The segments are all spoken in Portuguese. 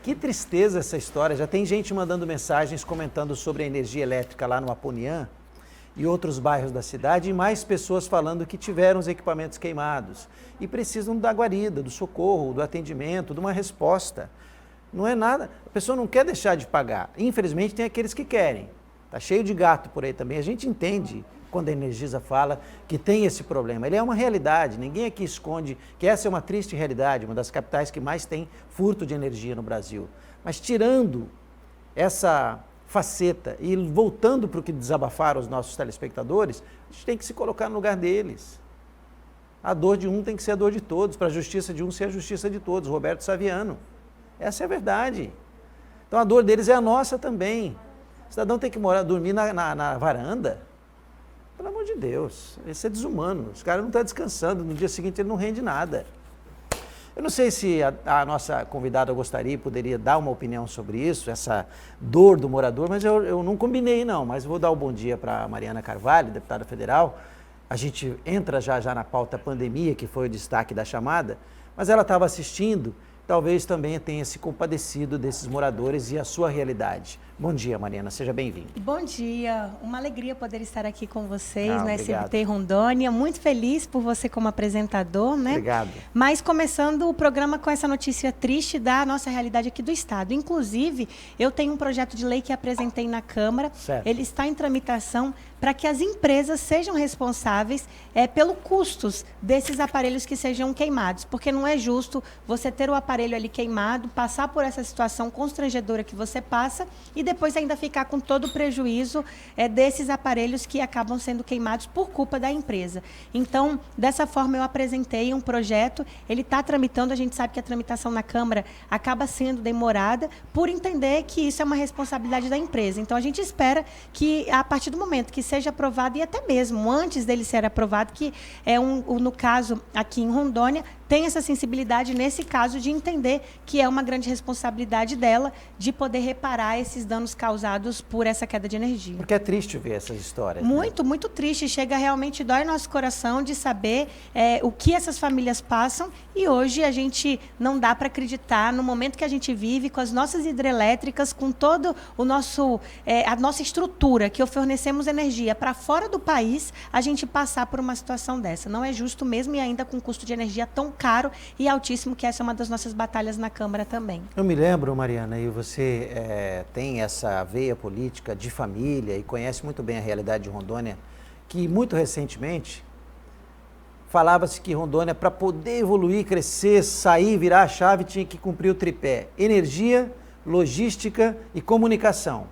Que tristeza essa história. Já tem gente mandando mensagens comentando sobre a energia elétrica lá no Aponian e outros bairros da cidade, e mais pessoas falando que tiveram os equipamentos queimados e precisam da guarida, do socorro, do atendimento, de uma resposta. Não é nada, a pessoa não quer deixar de pagar. Infelizmente tem aqueles que querem. Está cheio de gato por aí também. A gente entende quando a Energisa fala que tem esse problema. Ele é uma realidade, ninguém aqui esconde que essa é uma triste realidade, uma das capitais que mais tem furto de energia no Brasil. Mas tirando essa faceta e voltando para o que desabafaram os nossos telespectadores, a gente tem que se colocar no lugar deles. A dor de um tem que ser a dor de todos, para a justiça de um ser a justiça de todos. Roberto Saviano. Essa é a verdade. Então a dor deles é a nossa também. O cidadão tem que dormir na varanda. Pelo amor de Deus, isso é desumano. Os caras não estão descansando, no dia seguinte ele não rende nada. Eu não sei se a nossa convidada gostaria e poderia dar uma opinião sobre isso, essa dor do morador, mas eu não combinei não, mas vou dar o bom dia para a Mariana Carvalho, deputada federal. A gente entra já na pauta pandemia, que foi o destaque da chamada, mas ela estava assistindo, talvez também tenha se compadecido desses moradores e a sua realidade. Bom dia, Mariana, seja bem-vinda. Bom dia, uma alegria poder estar aqui com vocês no obrigado. SBT Rondônia, muito feliz por você como apresentador, né? Obrigado. Mas começando o programa com essa notícia triste da nossa realidade aqui do Estado. Inclusive, eu tenho um projeto de lei que apresentei na Câmara, certo. Ele está em tramitação para que as empresas sejam responsáveis pelos custos desses aparelhos que sejam queimados, porque não é justo você ter o aparelho ali queimado, passar por essa situação constrangedora que você passa e depois ainda ficar com todo o prejuízo desses aparelhos que acabam sendo queimados por culpa da empresa. Então, dessa forma, eu apresentei um projeto, ele está tramitando, a gente sabe que a tramitação na Câmara acaba sendo demorada, por entender que isso é uma responsabilidade da empresa. Então, a gente espera que, a partir do momento que seja aprovado, e até mesmo antes dele ser aprovado, que no caso aqui em Rondônia, tem essa sensibilidade nesse caso de entender que é uma grande responsabilidade dela de poder reparar esses danos causados por essa queda de energia. Porque é triste ver essas histórias. Muito, né? Muito triste. Chega realmente, dói nosso coração de saber o que essas famílias passam, e hoje a gente não dá para acreditar no momento que a gente vive com as nossas hidrelétricas, com todo o nosso, a nossa estrutura que fornecemos energia para fora do país, a gente passar por uma situação dessa. Não é justo mesmo, e ainda com custo de energia tão caro e altíssimo, que essa é uma das nossas batalhas na Câmara também. Eu me lembro, Mariana, e você tem essa veia política de família e conhece muito bem a realidade de Rondônia, que muito recentemente falava-se que Rondônia, para poder evoluir, crescer, sair, virar a chave, tinha que cumprir o tripé: energia, logística e comunicação.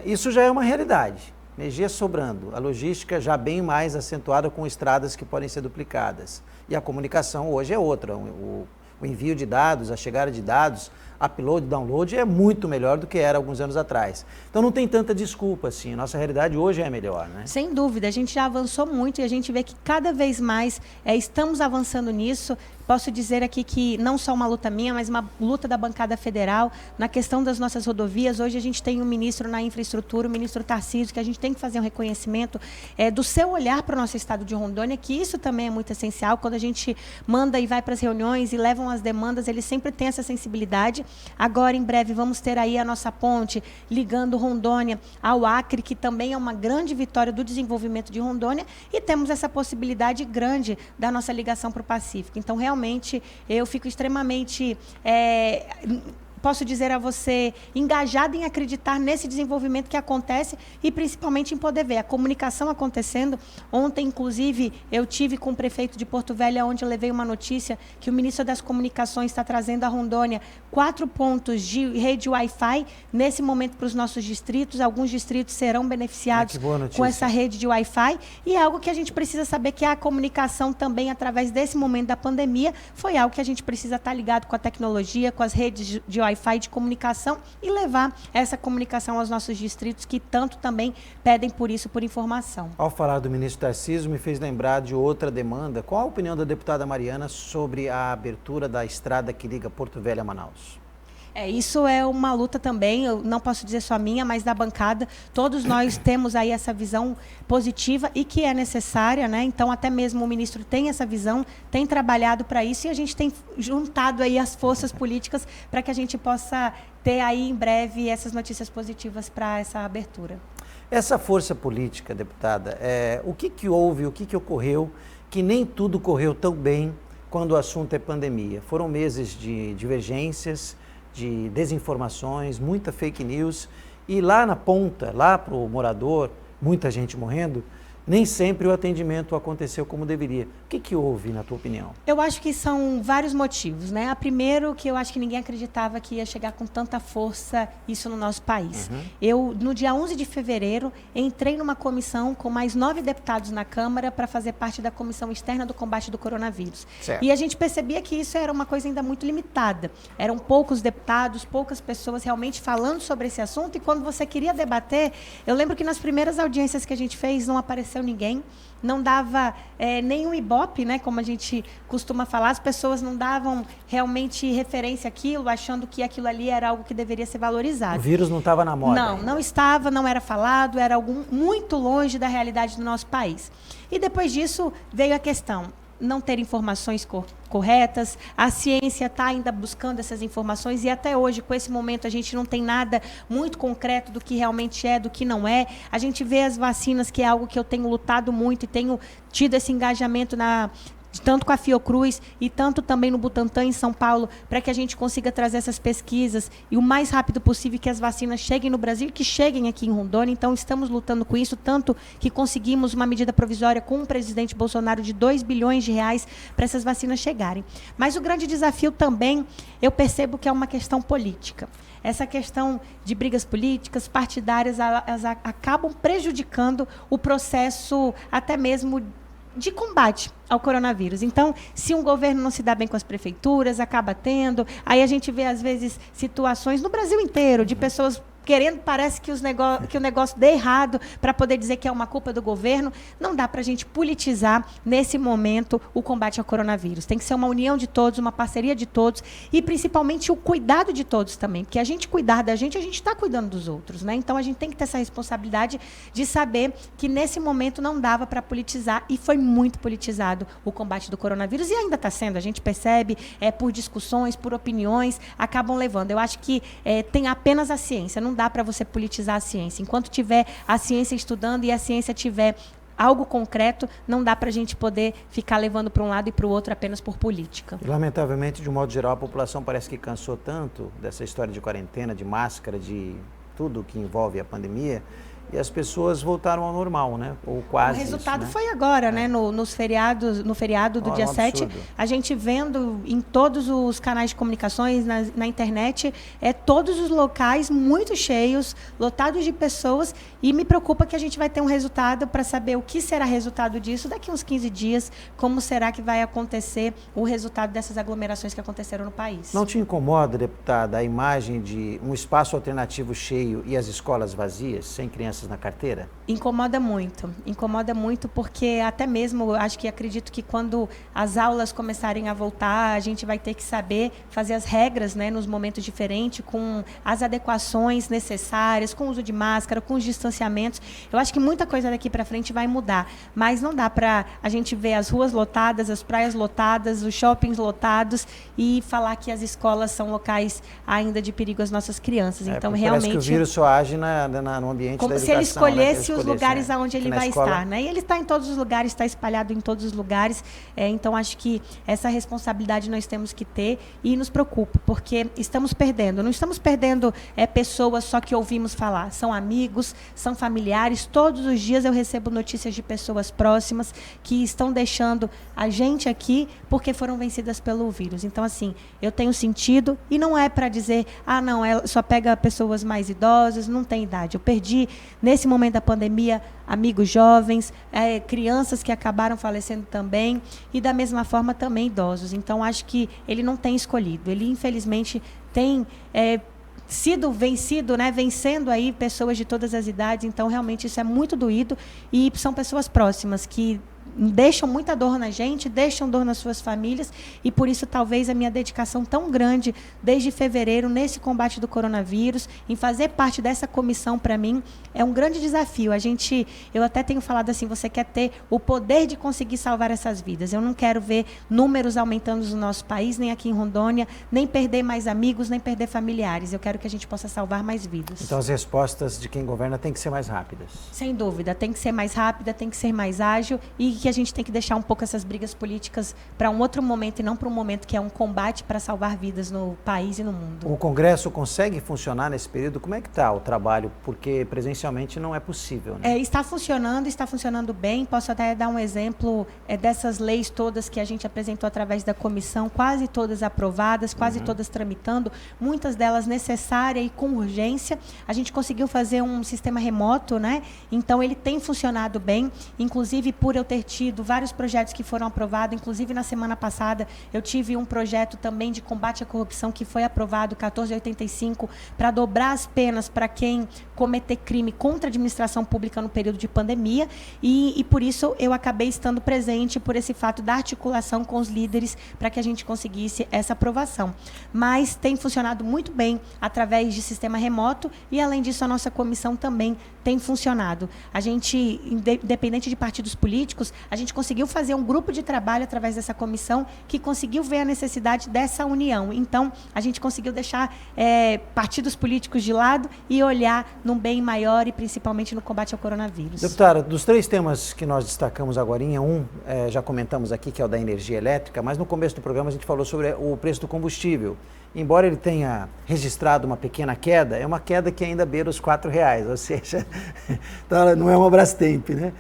Isso já é uma realidade. Energia sobrando, a logística já bem mais acentuada com estradas que podem ser duplicadas. E a comunicação hoje é outra. O envio de dados, a chegada de dados, upload, download é muito melhor do que era alguns anos atrás. Então não tem tanta desculpa assim, a nossa realidade hoje é melhor, né? Sem dúvida, a gente já avançou muito e a gente vê que cada vez mais estamos avançando nisso. Posso dizer aqui que não só uma luta minha, mas uma luta da bancada federal na questão das nossas rodovias. Hoje a gente tem um ministro na infraestrutura, o ministro Tarcísio, que a gente tem que fazer um reconhecimento do seu olhar para o nosso estado de Rondônia, que isso também é muito essencial. Quando a gente manda e vai para as reuniões e levam as demandas, ele sempre tem essa sensibilidade. Agora, em breve, vamos ter aí a nossa ponte ligando Rondônia ao Acre, que também é uma grande vitória do desenvolvimento de Rondônia, e temos essa possibilidade grande da nossa ligação para o Pacífico. Então, realmente, eu fico extremamente... posso dizer a você, engajada em acreditar nesse desenvolvimento que acontece e principalmente em poder ver a comunicação acontecendo. Ontem, inclusive, eu tive com o prefeito de Porto Velho, onde eu levei uma notícia que o ministro das Comunicações está trazendo a Rondônia 4 pontos de rede Wi-Fi nesse momento para os nossos distritos. Alguns distritos serão beneficiados com essa rede de Wi-Fi, e é algo que a gente precisa saber, que a comunicação também, através desse momento da pandemia, foi algo que a gente precisa estar ligado com a tecnologia, com as redes de Wi-Fi, de comunicação, e levar essa comunicação aos nossos distritos, que tanto também pedem por isso, por informação. Ao falar do ministro Tarcísio, me fez lembrar de outra demanda. Qual a opinião da deputada Mariana sobre a abertura da estrada que liga Porto Velho a Manaus? Isso é uma luta também, eu não posso dizer só minha, mas da bancada. Todos nós temos aí essa visão positiva e que é necessária, né? Então, até mesmo o ministro tem essa visão, tem trabalhado para isso e a gente tem juntado aí as forças políticas para que a gente possa ter aí em breve essas notícias positivas para essa abertura. Essa força política, deputada, o que houve, o que ocorreu, que nem tudo correu tão bem quando o assunto é pandemia? Foram meses de divergências, de desinformações, muita fake news, e lá na ponta, lá para o morador, muita gente morrendo, nem sempre o atendimento aconteceu como deveria. O que houve, na tua opinião? Eu acho que são vários motivos, né? Primeiro, que eu acho que ninguém acreditava que ia chegar com tanta força isso no nosso país. Eu, no dia 11 de fevereiro, entrei numa comissão com mais 9 deputados na Câmara para fazer parte da Comissão Externa do Combate do Coronavírus. Certo. E a gente percebia que isso era uma coisa ainda muito limitada. Eram poucos deputados, poucas pessoas realmente falando sobre esse assunto, e quando você queria debater, eu lembro que nas primeiras audiências que a gente fez, não apareceu ninguém, não dava nenhum ibope, né, como a gente costuma falar, as pessoas não davam realmente referência àquilo, achando que aquilo ali era algo que deveria ser valorizado. O vírus não estava na moda. Não estava, não era falado, era algo muito longe da realidade do nosso país. E depois disso veio a questão, não ter informações corretas, a ciência está ainda buscando essas informações e até hoje, com esse momento, a gente não tem nada muito concreto do que realmente é, do que não é. A gente vê as vacinas, que é algo que eu tenho lutado muito e tenho tido esse engajamento tanto com a Fiocruz e tanto também no Butantan, em São Paulo, para que a gente consiga trazer essas pesquisas e o mais rápido possível que as vacinas cheguem no Brasil e que cheguem aqui em Rondônia. Então, estamos lutando com isso, tanto que conseguimos uma medida provisória com o presidente Bolsonaro de R$ 2 bilhões para essas vacinas chegarem. Mas o grande desafio também, eu percebo que é uma questão política. Essa questão de brigas políticas, partidárias, elas acabam prejudicando o processo até mesmo de combate ao coronavírus. Então, se um governo não se dá bem com as prefeituras, acaba tendo, aí a gente vê, às vezes, situações no Brasil inteiro de pessoas querendo, parece que o negócio dê errado para poder dizer que é uma culpa do governo. Não dá para a gente politizar, nesse momento, o combate ao coronavírus. Tem que ser uma união de todos, uma parceria de todos e, principalmente, o cuidado de todos também. Porque a gente cuidar da gente, a gente está cuidando dos outros, né? Então, a gente tem que ter essa responsabilidade de saber que, nesse momento, não dava para politizar e foi muito politizado o combate do coronavírus e ainda está sendo. A gente percebe, por discussões, por opiniões, acabam levando. Eu acho que tem apenas a ciência, não dá para você politizar a ciência. Enquanto tiver a ciência estudando e a ciência tiver algo concreto, não dá para a gente poder ficar levando para um lado e para o outro apenas por política. E, lamentavelmente, de um modo geral, a população parece que cansou tanto dessa história de quarentena, de máscara, de tudo que envolve a pandemia, e as pessoas voltaram ao normal, né? Ou quase. O resultado isso, né? foi agora, né? No feriado do dia 7, a gente vendo em todos os canais de comunicações, na internet, todos os locais muito cheios, lotados de pessoas, e me preocupa que a gente vai ter um resultado para saber o que será resultado disso daqui a uns 15 dias, como será que vai acontecer o resultado dessas aglomerações que aconteceram no país. Não te incomoda, deputada, a imagem de um espaço alternativo cheio e as escolas vazias, sem crianças na carteira? Incomoda muito porque até mesmo, acredito que quando as aulas começarem a voltar, a gente vai ter que saber fazer as regras, né, nos momentos diferentes, com as adequações necessárias, com o uso de máscara, com os distanciamentos. Eu acho que muita coisa daqui para frente vai mudar, mas não dá para a gente ver as ruas lotadas, as praias lotadas, os shoppings lotados e falar que as escolas são locais ainda de perigo às nossas crianças. Então, realmente... Parece que o vírus só age no ambiente da educação. Se ele escolhesse, né? Os lugares aonde ele vai escola... estar, né? E ele está em todos os lugares, está espalhado em todos os lugares. Então, acho que essa responsabilidade nós temos que ter e nos preocupa, porque estamos perdendo. Não estamos perdendo pessoas só que ouvimos falar. São amigos, são familiares. Todos os dias eu recebo notícias de pessoas próximas que estão deixando a gente aqui porque foram vencidas pelo vírus. Então, assim, eu tenho sentido e não é para dizer, não, ela só pega pessoas mais idosas, não tem idade. Eu perdi, nesse momento da pandemia, amigos jovens, crianças que acabaram falecendo também, e da mesma forma também idosos. Então, acho que ele não tem escolhido. Ele, infelizmente, tem sido vencido, né, vencendo aí pessoas de todas as idades. Então, realmente, isso é muito doído, e são pessoas próximas que deixam muita dor na gente, deixam dor nas suas famílias, e por isso talvez a minha dedicação tão grande desde fevereiro nesse combate do coronavírus, em fazer parte dessa comissão, para mim é um grande desafio. Eu até tenho falado assim, você quer ter o poder de conseguir salvar essas vidas. Eu não quero ver números aumentando no nosso país, nem aqui em Rondônia, nem perder mais amigos, nem perder familiares. Eu quero que a gente possa salvar mais vidas. Então as respostas de quem governa têm que ser mais rápidas. Sem dúvida, tem que ser mais rápida, tem que ser mais ágil, e que a gente tem que deixar um pouco essas brigas políticas para um outro momento, e não para um momento que é um combate para salvar vidas no país e no mundo. O Congresso consegue funcionar nesse período? Como é que está o trabalho? Porque presencialmente não é possível, né? Está funcionando bem. Posso até dar um exemplo dessas leis todas que a gente apresentou através da comissão, quase todas aprovadas, quase todas tramitando, muitas delas necessárias e com urgência. A gente conseguiu fazer um sistema remoto, né? Então ele tem funcionado bem, inclusive por eu ter tido vários projetos que foram aprovados, inclusive na semana passada eu tive um projeto também de combate à corrupção que foi aprovado, 1485, para dobrar as penas para quem cometer crime contra a administração pública no período de pandemia, e por isso eu acabei estando presente por esse fato da articulação com os líderes para que a gente conseguisse essa aprovação. Mas tem funcionado muito bem através de sistema remoto, e além disso a nossa comissão também tem funcionado. A gente, independente de partidos políticos, a gente conseguiu fazer um grupo de trabalho através dessa comissão que conseguiu ver a necessidade dessa união. Então, a gente conseguiu deixar partidos políticos de lado e olhar num bem maior, e principalmente no combate ao coronavírus. Deputada, dos 3 temas que nós destacamos agora, já comentamos aqui, que é o da energia elétrica, mas no começo do programa a gente falou sobre o preço do combustível. Embora ele tenha registrado uma pequena queda, é uma queda que ainda beira os R$4, ou seja, então não é uma Brastemp, né?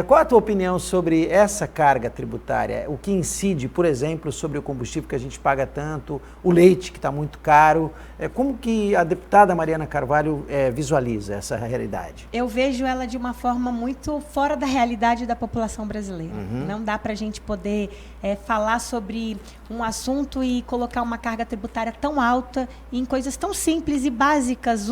Qual a tua opinião sobre essa carga tributária? O que incide, por exemplo, sobre o combustível que a gente paga tanto, o leite que está muito caro? Como que a deputada Mariana Carvalho visualiza essa realidade? Eu vejo ela de uma forma muito fora da realidade da população brasileira. Não dá para a gente poder falar sobre um assunto e colocar uma carga tributária tão alta em coisas tão simples e básicas,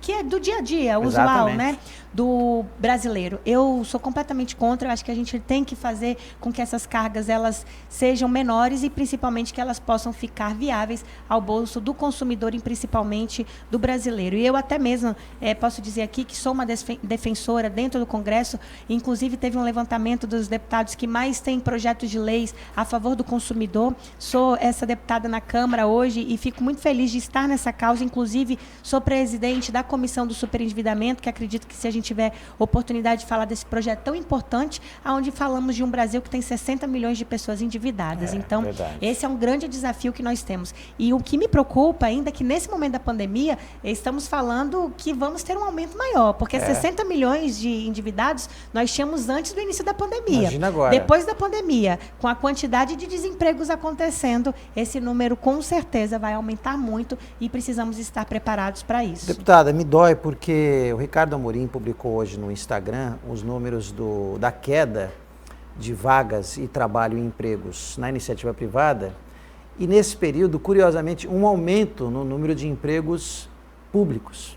que é do dia a dia, usual, né, do brasileiro. Eu sou completamente contra. Eu acho que a gente tem que fazer com que essas cargas elas sejam menores, e principalmente que elas possam ficar viáveis ao bolso do consumidor, e principalmente do brasileiro. E eu até mesmo posso dizer aqui que sou uma defensora dentro do Congresso. Inclusive teve um levantamento dos deputados que mais têm projetos de leis a favor do consumidor. Sou essa deputada na Câmara hoje e fico muito feliz de estar nessa causa. Inclusive sou presidente da Comissão do Superendividamento, que acredito que, se a gente tiver oportunidade de falar desse projeto tão importante, onde falamos de um Brasil que tem 60 milhões de pessoas endividadas. Então, verdade. Esse é um grande desafio que nós temos. E o que me preocupa ainda é que, nesse momento da pandemia, estamos falando que vamos ter um aumento maior, porque 60 milhões de endividados nós tínhamos antes do início da pandemia. Imagina agora. Depois da pandemia, com a quantidade de desempregos acontecendo, esse número com certeza vai aumentar muito, e precisamos estar preparados para isso. Deputada, me dói porque o Ricardo Amorim publicou hoje no Instagram os números da queda de vagas e trabalho e empregos na iniciativa privada, e nesse período, curiosamente, um aumento no número de empregos públicos.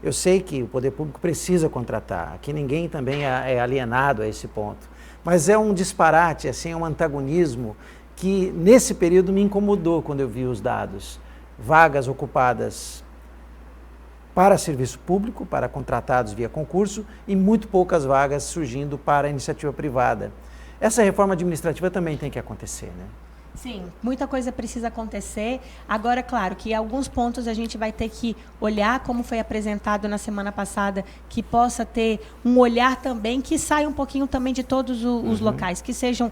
Eu sei que o poder público precisa contratar, aqui ninguém também é alienado a esse ponto, mas é um disparate, assim, é um antagonismo que nesse período me incomodou quando eu vi os dados. Vagas ocupadas para serviço público, para contratados via concurso, e muito poucas vagas surgindo para a iniciativa privada. Essa reforma administrativa também tem que acontecer, né? Sim, muita coisa precisa acontecer. Agora, claro, que em alguns pontos a gente vai ter que olhar, como foi apresentado na semana passada, que possa ter um olhar também que saia um pouquinho também de todos os locais, que sejam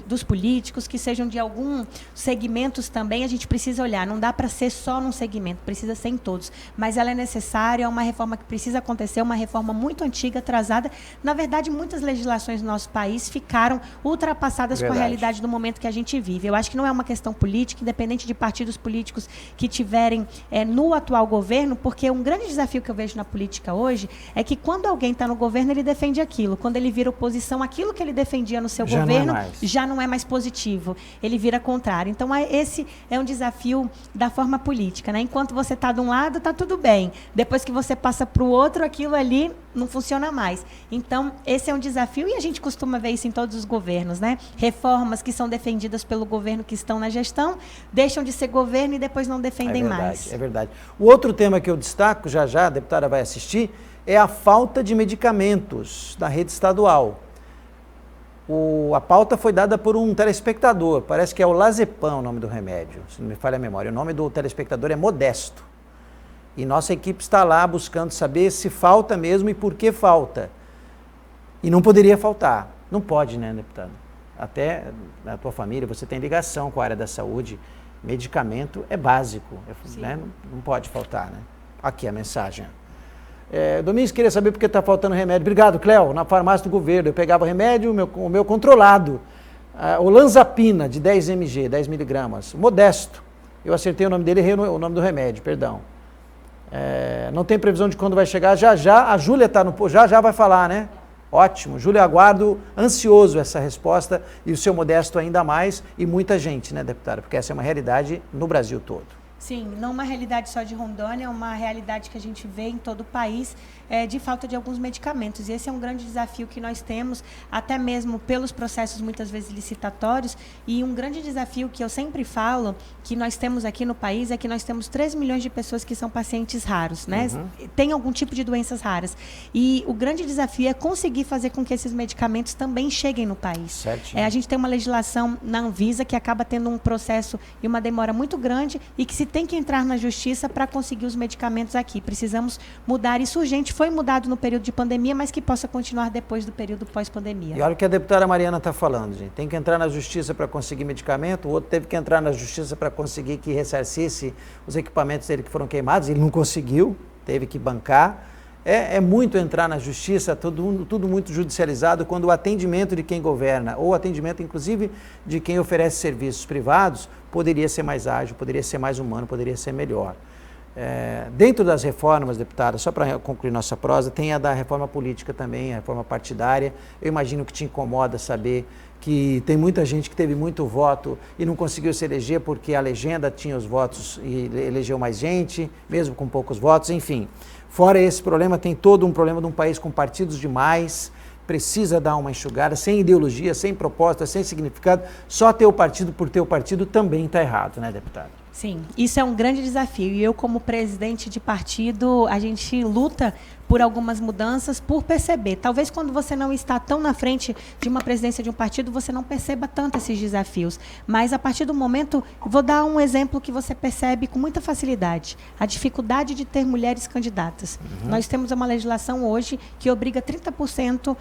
dos políticos, que sejam de alguns segmentos também. A gente precisa olhar, não dá para ser só num segmento, precisa ser em todos. Mas ela é necessária, é uma reforma que precisa acontecer, uma reforma muito antiga, atrasada. Na verdade, muitas legislações no nosso país ficaram ultrapassadas com a realidade do momento que a gente vive. vive. Eu acho que não é uma questão política, independente de partidos políticos que tiverem no atual governo, porque um grande desafio que eu vejo na política hoje é que quando alguém está no governo, ele defende aquilo. Quando ele vira oposição, aquilo que ele defendia no seu governo já não é mais positivo. Ele vira contrário. Então, esse é um desafio da forma política, né? Enquanto você está de um lado, está tudo bem. Depois que você passa para o outro, aquilo ali não funciona mais. Então, esse é um desafio e a gente costuma ver isso em todos os governos, né? Reformas que são defendidas pelo governo que estão na gestão, deixam de ser governo e depois não defendem mais. É verdade. O outro tema que eu destaco, já a deputada vai assistir, é a falta de medicamentos na rede estadual. A pauta foi dada por um telespectador, parece que é o Lazepam o nome do remédio, se não me falha a memória. O nome do telespectador é Modesto. E nossa equipe está lá buscando saber se falta mesmo e por que falta. E não poderia faltar. Não pode, né, deputado? Até na tua família, você tem ligação com a área da saúde, medicamento é básico, né? Não pode faltar, né? Aqui a mensagem. Domingos, queria saber por que está faltando remédio. Obrigado, Cléo. Na farmácia do governo, eu pegava remédio, o meu controlado, Olanzapina, de 10 mg, 10 miligramas, Modesto. Eu acertei o nome dele, errei o nome do remédio, perdão. Não tem previsão de quando vai chegar, já, a Júlia está já vai falar, né? Ótimo, Júlia, aguardo ansioso essa resposta e o seu Modesto ainda mais e muita gente, né, deputada? Porque essa é uma realidade no Brasil todo. Sim, não uma realidade só de Rondônia, é uma realidade que a gente vê em todo o país, de falta de alguns medicamentos. E esse é um grande desafio que nós temos, até mesmo pelos processos muitas vezes licitatórios. E um grande desafio que eu sempre falo, que nós temos aqui no país, é que nós temos 3 milhões de pessoas que são pacientes raros, né? Tem algum tipo de doenças raras. E o grande desafio é conseguir fazer com que esses medicamentos também cheguem no país. A gente tem uma legislação na Anvisa que acaba tendo um processo e uma demora muito grande e que se tem que entrar na justiça para conseguir os medicamentos aqui. Precisamos mudar isso urgente. Foi mudado no período de pandemia, mas que possa continuar depois do período pós-pandemia. E olha o que a deputada Mariana está falando, gente. Tem que entrar na justiça para conseguir medicamento, o outro teve que entrar na justiça para conseguir que ressarcisse os equipamentos dele que foram queimados, ele não conseguiu, teve que bancar. É muito entrar na justiça, tudo muito judicializado, quando o atendimento de quem governa, ou o atendimento, inclusive, de quem oferece serviços privados, poderia ser mais ágil, poderia ser mais humano, poderia ser melhor. Dentro das reformas, deputada, só para concluir nossa prosa, tem a da reforma política também, a reforma partidária. Eu imagino que te incomoda saber que tem muita gente que teve muito voto e não conseguiu se eleger porque a legenda tinha os votos e elegeu mais gente, mesmo com poucos votos, enfim. Fora esse problema, tem todo um problema de um país com partidos demais, precisa dar uma enxugada, sem ideologia, sem proposta, sem significado. Só ter o partido por ter o partido também está errado, né, deputada? Sim, isso é um grande desafio. E eu, como presidente de partido, a gente luta por algumas mudanças, por perceber. Talvez quando você não está tão na frente de uma presidência de um partido, você não perceba tanto esses desafios. Mas, a partir do momento, vou dar um exemplo que você percebe com muita facilidade. A dificuldade de ter mulheres candidatas. Nós temos uma legislação hoje que obriga 30%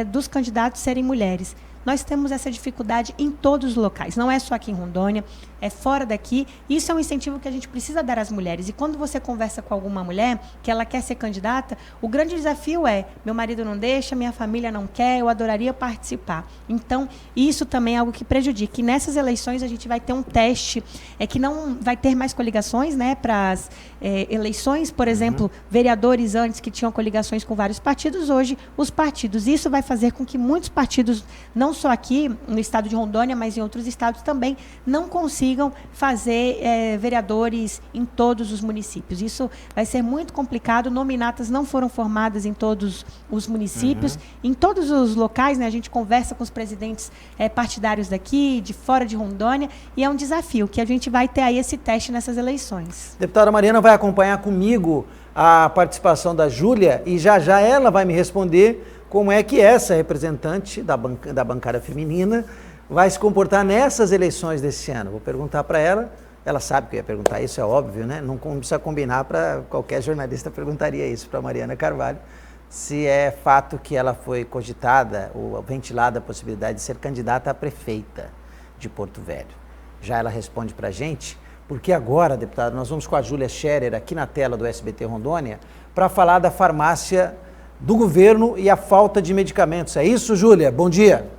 dos candidatos serem mulheres. Nós temos essa dificuldade em todos os locais, não é só aqui em Rondônia, é fora daqui. Isso é um incentivo que a gente precisa dar às mulheres. E quando você conversa com alguma mulher que ela quer ser candidata, o grande desafio é: meu marido não deixa, minha família não quer, eu adoraria participar. Então, isso também é algo que prejudica. E nessas eleições a gente vai ter um teste, que não vai ter mais coligações, né, para as eleições. Por exemplo, vereadores antes que tinham coligações com vários partidos, hoje os partidos. Isso vai fazer com que muitos partidos, não só aqui no estado de Rondônia, mas em outros estados também, não consigam fazer vereadores em todos os municípios. Isso vai ser muito complicado. Nominatas não foram formadas em todos os municípios. Em todos os locais, né, a gente conversa com os presidentes partidários daqui, de fora de Rondônia, e é um desafio que a gente vai ter aí esse teste nessas eleições. Deputada Mariana vai acompanhar comigo a participação da Júlia e já ela vai me responder como é que essa representante da bancada feminina vai se comportar nessas eleições desse ano. Vou perguntar para ela, ela sabe que eu ia perguntar isso, é óbvio, né? Não precisa combinar, para qualquer jornalista perguntaria isso para Mariana Carvalho, se é fato que ela foi cogitada ou ventilada a possibilidade de ser candidata a prefeita de Porto Velho. Já ela responde para a gente, porque agora, deputada, nós vamos com a Júlia Scherer aqui na tela do SBT Rondônia para falar da farmácia do governo e a falta de medicamentos. É isso, Júlia? Bom dia.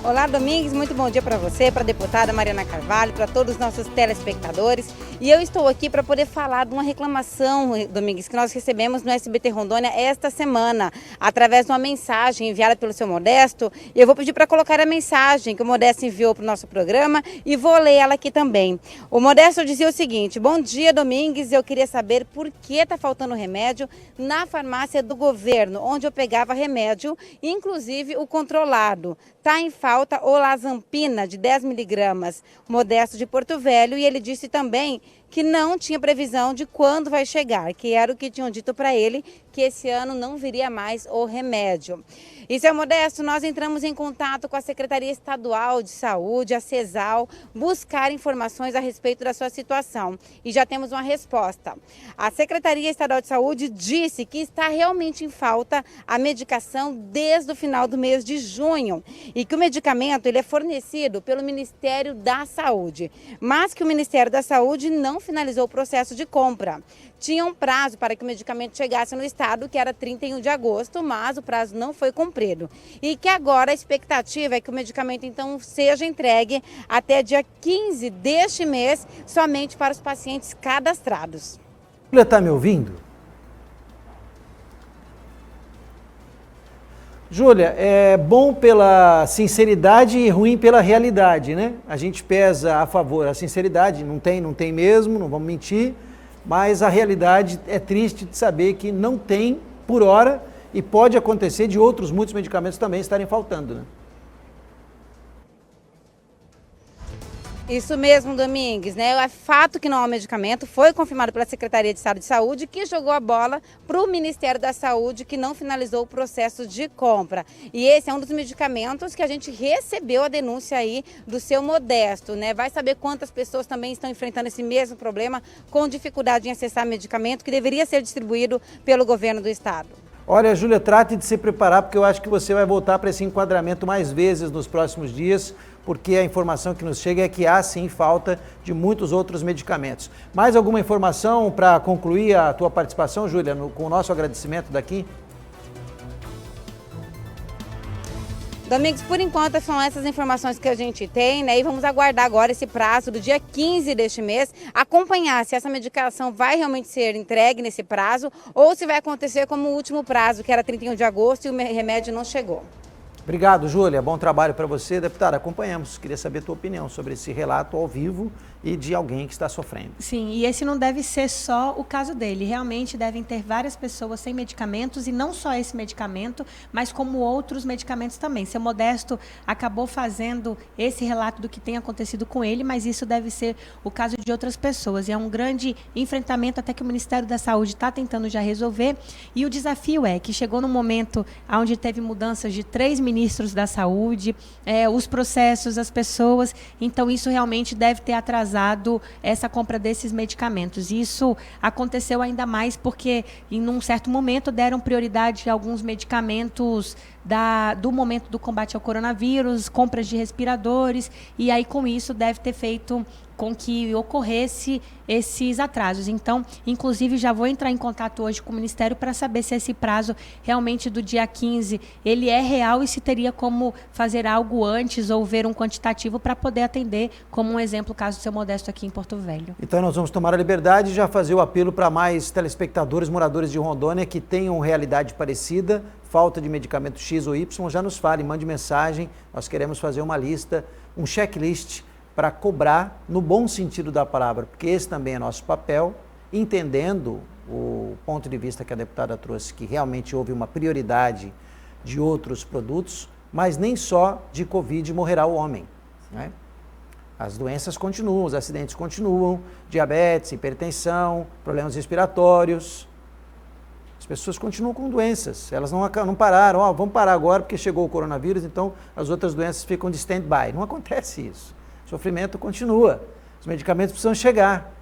Olá, Domingues, muito bom dia para você, para a deputada Mariana Carvalho, para todos os nossos telespectadores. E eu estou aqui para poder falar de uma reclamação, Domingues, que nós recebemos no SBT Rondônia esta semana, através de uma mensagem enviada pelo seu Modesto. E eu vou pedir para colocar a mensagem que o Modesto enviou para o nosso programa e vou ler ela aqui também. O Modesto dizia o seguinte: bom dia, Domingues, eu queria saber por que está faltando remédio na farmácia do governo, onde eu pegava remédio, inclusive o controlado. Está em falta o Lazampina de 10 miligramas, Modesto de Porto Velho, e ele disse também que não tinha previsão de quando vai chegar, que era o que tinham dito para ele, que esse ano não viria mais o remédio. E, seu Modesto, nós entramos em contato com a Secretaria Estadual de Saúde, a CESAL, buscar informações a respeito da sua situação. E já temos uma resposta. A Secretaria Estadual de Saúde disse que está realmente em falta a medicação desde o final do mês de junho e que o medicamento ele é fornecido pelo Ministério da Saúde, mas que o Ministério da Saúde não finalizou o processo de compra. Tinha um prazo para que o medicamento chegasse no estado, que era 31 de agosto, mas o prazo não foi cumprido. E que agora a expectativa é que o medicamento, então, seja entregue até dia 15 deste mês, somente para os pacientes cadastrados. Júlia, está me ouvindo? Júlia, é bom pela sinceridade e ruim pela realidade, né? A gente pesa a favor a sinceridade, não tem mesmo, não vamos mentir. Mas a realidade é triste de saber que não tem por hora e pode acontecer de muitos medicamentos também estarem faltando, né? Isso mesmo, Domingues, né? É fato que não há um medicamento, foi confirmado pela Secretaria de Estado de Saúde, que jogou a bola para o Ministério da Saúde, que não finalizou o processo de compra. E esse é um dos medicamentos que a gente recebeu a denúncia aí do seu Modesto, né? Vai saber quantas pessoas também estão enfrentando esse mesmo problema, com dificuldade em acessar medicamento que deveria ser distribuído pelo governo do estado. Olha, Júlia, trate de se preparar, porque eu acho que você vai voltar para esse enquadramento mais vezes nos próximos dias, porque a informação que nos chega é que há sim falta de muitos outros medicamentos. Mais alguma informação para concluir a tua participação, Júlia, com o nosso agradecimento daqui? Domingos, por enquanto são essas informações que a gente tem, né? E vamos aguardar agora esse prazo do dia 15 deste mês, acompanhar se essa medicação vai realmente ser entregue nesse prazo ou se vai acontecer como o último prazo, que era 31 de agosto e o remédio não chegou. Obrigado, Júlia. Bom trabalho para você. Deputada, acompanhamos. Queria saber a tua opinião sobre esse relato ao vivo e de alguém que está sofrendo. Sim, e esse não deve ser só o caso dele. Realmente devem ter várias pessoas sem medicamentos, e não só esse medicamento, mas como outros medicamentos também. Seu Modesto acabou fazendo esse relato do que tem acontecido com ele, mas isso deve ser o caso de outras pessoas. E é um grande enfrentamento até que o Ministério da Saúde está tentando já resolver. E o desafio é que chegou num momento onde teve mudanças de 3 ministros da saúde, os processos, as pessoas, então isso realmente deve ter atrasado essa compra desses medicamentos. Isso aconteceu ainda mais porque, em um certo momento, deram prioridade a alguns medicamentos do momento do combate ao coronavírus, compras de respiradores, e aí com isso deve ter feito com que ocorresse esses atrasos. Então, inclusive, já vou entrar em contato hoje com o Ministério para saber se esse prazo realmente do dia 15, ele é real e se teria como fazer algo antes ou ver um quantitativo para poder atender, como um exemplo, o caso do seu Modesto aqui em Porto Velho. Então, nós vamos tomar a liberdade de já fazer o apelo para mais telespectadores, moradores de Rondônia que tenham realidade parecida, falta de medicamento X ou Y, já nos fale, mande mensagem, nós queremos fazer uma lista, um checklist para cobrar no bom sentido da palavra, porque esse também é nosso papel, entendendo o ponto de vista que a deputada trouxe, que realmente houve uma prioridade de outros produtos, mas nem só de Covid morrerá o homem, né? As doenças continuam, os acidentes continuam, diabetes, hipertensão, problemas respiratórios. As pessoas continuam com doenças, elas não pararam, vamos parar agora porque chegou o coronavírus, então as outras doenças ficam de stand-by. Não acontece isso. O sofrimento continua, os medicamentos precisam chegar.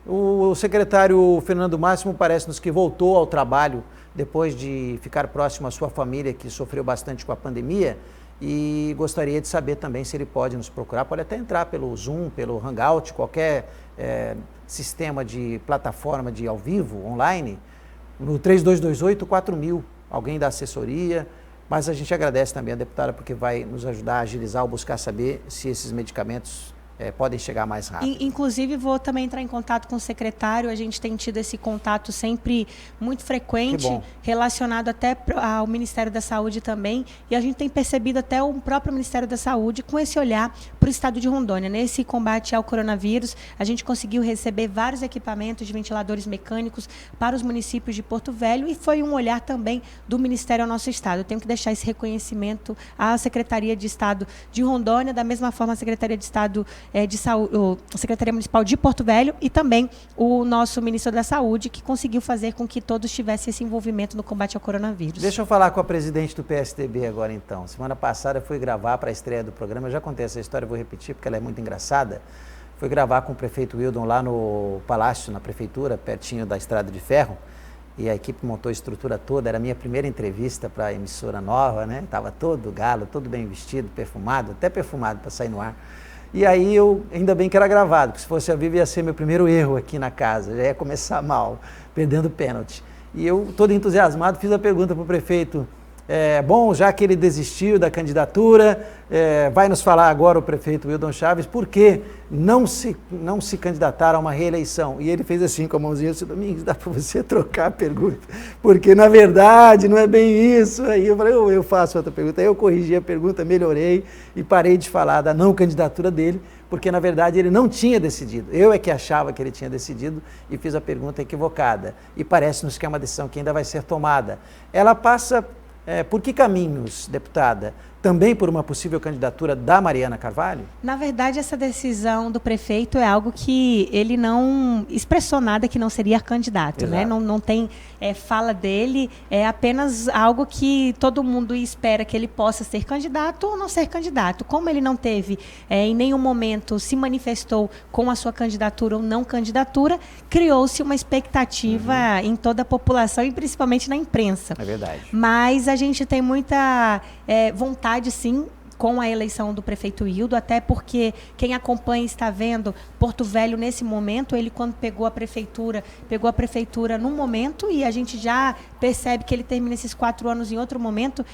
O secretário Fernando Máximo parece-nos que voltou ao trabalho depois de ficar próximo à sua família, que sofreu bastante com a pandemia, e gostaria de saber também se ele pode nos procurar, pode até entrar pelo Zoom, pelo Hangout, qualquer sistema de plataforma de ao vivo, online, no 3228-4000, alguém da assessoria, Mas a gente agradece também a deputada porque vai nos ajudar a agilizar ou buscar saber se esses medicamentos podem chegar mais rápido. Inclusive, vou também entrar em contato com o secretário. A gente tem tido esse contato sempre muito frequente, relacionado até ao Ministério da Saúde também. E a gente tem percebido até o próprio Ministério da Saúde com esse olhar para o estado de Rondônia. Nesse combate ao coronavírus, a gente conseguiu receber vários equipamentos de ventiladores mecânicos para os municípios de Porto Velho e foi um olhar também do Ministério ao nosso estado. Eu tenho que deixar esse reconhecimento à Secretaria de Estado de Rondônia, da mesma forma a Secretaria de Estado de Saúde, a Secretaria Municipal de Porto Velho e também o nosso Ministro da Saúde, que conseguiu fazer com que todos tivessem esse envolvimento no combate ao coronavírus. Deixa eu falar com a presidente do PSDB agora, então. Semana passada fui gravar para a estreia do programa, eu já contei essa história, vou repetir porque ela é muito engraçada. Fui gravar com o prefeito Wildon lá no Palácio, na Prefeitura, pertinho da Estrada de Ferro, e a equipe montou a estrutura toda, era a minha primeira entrevista para a emissora nova, né? Estava todo galo, todo bem vestido, perfumado, até perfumado para sair no ar. E aí ainda bem que era gravado, porque se fosse ao vivo ia ser meu primeiro erro aqui na casa, já ia começar mal, perdendo pênalti. E eu, todo entusiasmado, fiz a pergunta para o prefeito, bom, já que ele desistiu da candidatura, vai nos falar agora o prefeito Wildon Chaves, por que não se candidatar a uma reeleição? E ele fez assim com a mãozinha, disse, Domingos, dá para você trocar a pergunta, porque na verdade não é bem isso. Aí eu falei, eu faço outra pergunta. Aí eu corrigi a pergunta, melhorei e parei de falar da não candidatura dele, porque na verdade ele não tinha decidido. Eu é que achava que ele tinha decidido e fiz a pergunta equivocada. E parece-nos que é uma decisão que ainda vai ser tomada. Ela passa por que caminhos, deputada? Também por uma possível candidatura da Mariana Carvalho? Na verdade, essa decisão do prefeito é algo que ele não expressou nada que não seria candidato, né? Não tem fala dele, é apenas algo que todo mundo espera que ele possa ser candidato ou não ser candidato. Como ele não teve, em nenhum momento se manifestou com a sua candidatura ou não candidatura, criou-se uma expectativa em toda a população e principalmente na imprensa. É verdade. Mas a gente tem muita vontade, sim, com a eleição do prefeito Wildon, até porque quem acompanha está vendo Porto Velho nesse momento, ele quando pegou a prefeitura num momento e a gente já percebe que ele termina esses 4 anos em outro momento,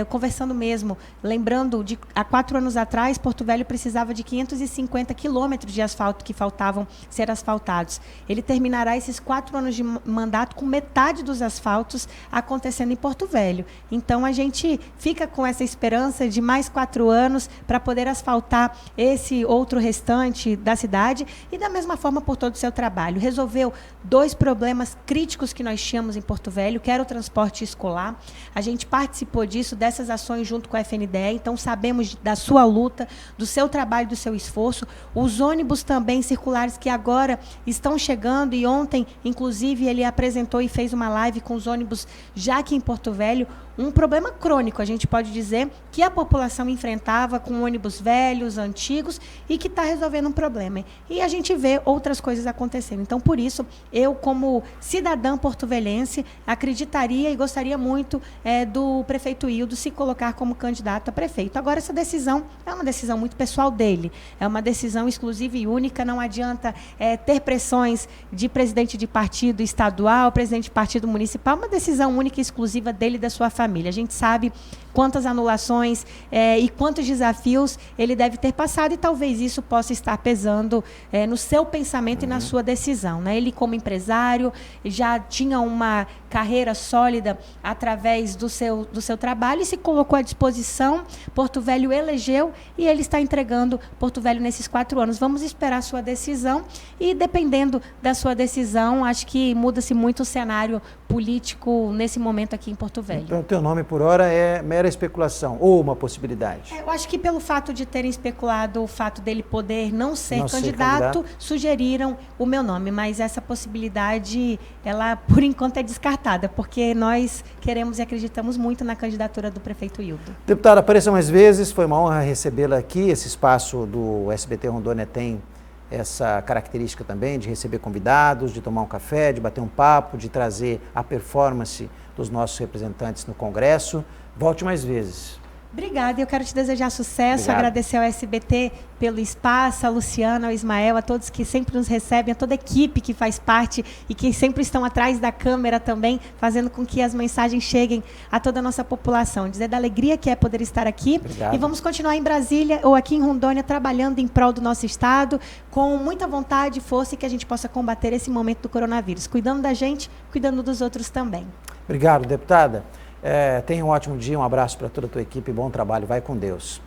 conversando mesmo, lembrando de há 4 anos atrás, Porto Velho precisava de 550 quilômetros de asfalto que faltavam ser asfaltados. Ele terminará esses 4 anos de mandato com metade dos asfaltos acontecendo em Porto Velho. Então a gente fica com essa esperança de mais 4 anos para poder asfaltar esse outro restante da cidade e da mesma forma por todo o seu trabalho. Resolveu 2 problemas críticos que nós tínhamos em Porto Velho, que era o transporte escolar. A gente participou disso, dessas ações junto com a FNDE, então sabemos da sua luta, do seu trabalho, do seu esforço. Os ônibus também circulares que agora estão chegando e ontem, inclusive, ele apresentou e fez uma live com os ônibus já aqui em Porto Velho, um problema crônico, a gente pode dizer, que a população enfrentava com ônibus velhos, antigos, e que está resolvendo um problema. E a gente vê outras coisas acontecendo. Então, por isso, eu, como cidadã porto-velhense, acreditaria e gostaria muito do prefeito Wildon se colocar como candidato a prefeito. Agora, essa decisão é uma decisão muito pessoal dele, é uma decisão exclusiva e única, não adianta ter pressões de presidente de partido estadual, presidente de partido municipal, uma decisão única e exclusiva dele e da sua família. A gente sabe quantas anulações e quantos desafios ele deve ter passado e talvez isso possa estar pesando no seu pensamento e na sua decisão, né? Ele, como empresário, já tinha uma carreira sólida através do seu trabalho e se colocou à disposição. Porto Velho elegeu e ele está entregando Porto Velho nesses 4 anos. Vamos esperar a sua decisão e, dependendo da sua decisão, acho que muda-se muito o cenário político nesse momento aqui em Porto Velho. Então, o teu nome por hora é mera especulação ou uma possibilidade? Eu acho que pelo fato de terem especulado o fato dele poder não ser candidato, sugeriram o meu nome, mas essa possibilidade, ela por enquanto é descartada, porque nós queremos e acreditamos muito na candidatura do prefeito Wildon. Deputada, apareça mais vezes, foi uma honra recebê-la aqui. Esse espaço do SBT Rondônia tem essa característica também de receber convidados, de tomar um café, de bater um papo, de trazer a performance dos nossos representantes no Congresso. Volte mais vezes. Obrigada, eu quero te desejar sucesso, Obrigado. agradecer ao SBT pelo espaço, a Luciana, ao Ismael, a todos que sempre nos recebem, a toda a equipe que faz parte e que sempre estão atrás da câmera também, fazendo com que as mensagens cheguem a toda a nossa população. Dizer da alegria que é poder estar aqui. Obrigado. E vamos continuar em Brasília ou aqui em Rondônia trabalhando em prol do nosso estado, com muita vontade e força, e que a gente possa combater esse momento do coronavírus, cuidando da gente, cuidando dos outros também. Obrigado, deputada. Tenha um ótimo dia, um abraço para toda a tua equipe, bom trabalho, vai com Deus.